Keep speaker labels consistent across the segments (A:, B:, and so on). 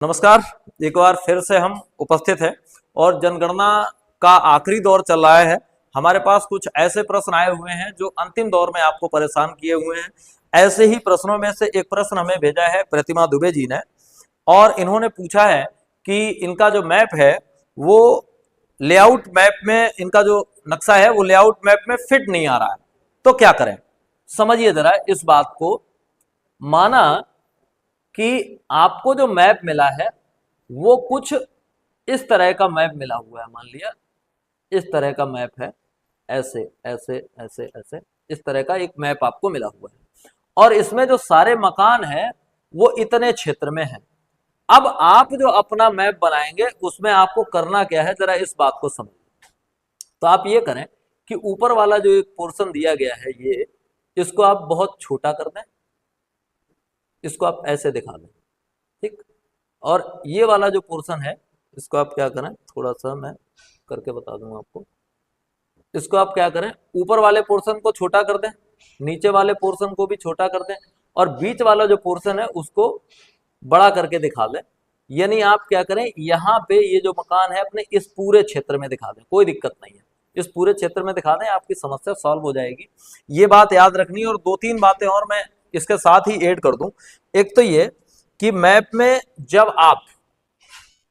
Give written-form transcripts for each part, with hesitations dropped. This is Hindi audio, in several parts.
A: नमस्कार। एक बार फिर से हम उपस्थित हैं और जनगणना का आखिरी दौर चल रहा है। हमारे पास कुछ ऐसे प्रश्न आए हुए हैं जो अंतिम दौर में आपको परेशान किए हुए हैं। ऐसे ही प्रश्नों में से एक प्रश्न हमें भेजा है प्रतिमा दुबे जी ने, और इन्होंने पूछा है कि इनका जो मैप है वो लेआउट मैप में, इनका जो नक्शा है वो लेआउट मैप में फिट नहीं आ रहा है, तो क्या करें। समझिए जरा इस बात को। माना कि आपको जो मैप मिला है वो कुछ इस तरह का मैप मिला हुआ है। मान लिया इस तरह का मैप है, ऐसे ऐसे ऐसे ऐसे इस तरह का एक मैप आपको मिला हुआ है, और इसमें जो सारे मकान हैं वो इतने क्षेत्र में हैं। अब आप जो अपना मैप बनाएंगे उसमें आपको करना क्या है, जरा इस बात को समझिए। तो आप ये करें कि ऊपर वाला जो एक पोर्शन दिया गया है ये, इसको आप बहुत छोटा कर दें, इसको आप ऐसे दिखा दें, ठीक। और ये वाला जो पोर्शन है इसको आप क्या करें, थोड़ा सा मैं करके बता दूंगा आपको। इसको आप क्या करें, ऊपर वाले पोर्शन को छोटा कर दें, नीचे वाले पोर्शन को भी छोटा कर दें, और बीच वाला जो पोर्शन है उसको बड़ा करके दिखा दें। यानी आप क्या करें, यहाँ पे ये जो मकान है अपने इस पूरे क्षेत्र में दिखा दें, कोई दिक्कत नहीं है, इस पूरे क्षेत्र में दिखा दें, आपकी समस्या सॉल्व हो जाएगी। ये बात याद रखनी है। और दो तीन बातें और मैं इसके साथ ही ऐड कर दूं। एक तो ये कि मैप में जब आप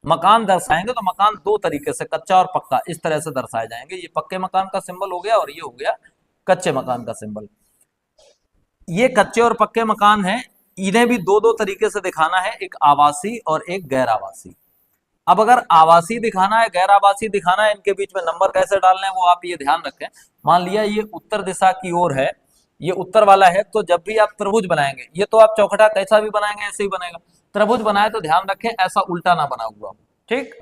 A: मकान दर्शाएंगे तो मकान दो तरीके से, कच्चा और पक्का, इस तरह से दर्शाए जाएंगे। ये पक्के मकान का सिंबल हो गया और ये हो गया कच्चे मकान का सिंबल। ये कच्चे और पक्के मकान हैं, इन्हें भी दो दो तरीके से दिखाना है, एक आवासीय और एक गैर आवासीय। अब अगर आवासीय दिखाना है, गैर आवासीय दिखाना है, इनके बीच में नंबर कैसे डालने हैं वो आप ये ध्यान रखें। मान लिया ये उत्तर दिशा की ओर है, ये उत्तर वाला है, तो जब भी आप त्रिभुज बनाएंगे, ये तो आप चौखटा कैसा भी बनाएंगे ऐसे ही बनेगा। त्रिभुज बनाए तो ध्यान रखें ऐसा उल्टा ना बना हुआ, ठीक।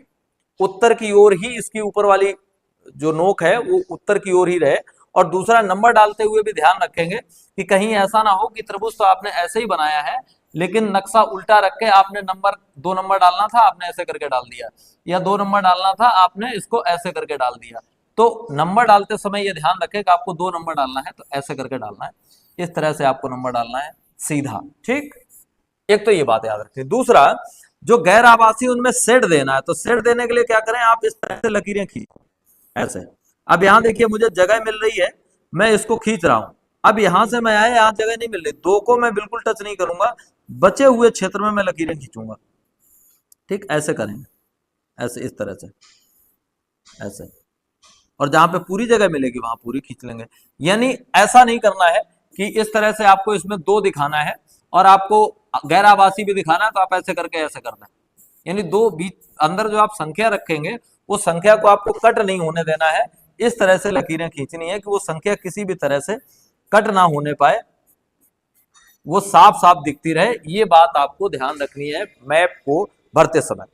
A: उत्तर की ओर ही इसकी ऊपर वाली जो नोक है वो उत्तर की ओर ही रहे। और दूसरा, नंबर डालते हुए भी ध्यान रखेंगे कि कहीं ऐसा ना हो कि त्रिभुज तो आपने ऐसे ही बनाया है लेकिन नक्शा उल्टा रख के आपने नंबर, 2 नंबर डालना था आपने ऐसे करके डाल दिया, या 2 नंबर डालना था आपने इसको ऐसे करके डाल दिया। तो नंबर डालते समय ये ध्यान रखें कि आपको 2 नंबर डालना है तो ऐसे करके डालना है, इस तरह से आपको नंबर डालना है सीधा, ठीक। एक तो ये बात याद रखें। दूसरा, जो गैर आवासीय उनमें शेड देना है, तो शेड देने के लिए क्या करें, आप इस तरह से लकीरें खींच ऐसे। अब यहां देखिए मुझे जगह मिल रही है, मैं इसको खींच रहा हूं। अब यहां से मैं आया, यहां जगह नहीं मिल रही, दो को मैं बिल्कुल टच नहीं करूंगा, बचे हुए क्षेत्र में मैं लकीरें खींचूंगा, ठीक। ऐसे करेंगे, ऐसे इस तरह से ऐसे, और जहां पे पूरी जगह मिलेगी वहां पूरी खींच लेंगे। यानी ऐसा नहीं करना है कि इस तरह से आपको इसमें दो दिखाना है और आपको गैर आवासीय भी दिखाना है, तो आप ऐसे करके ऐसे करना है। यानी दो बीच अंदर जो आप संख्या रखेंगे वो संख्या को आपको कट नहीं होने देना है, इस तरह से लकीरें खींचनी है कि वो संख्या किसी भी तरह से कट ना होने पाए, वो साफ साफ दिखती रहे। ये बात आपको ध्यान रखनी है मैप को भरते समय।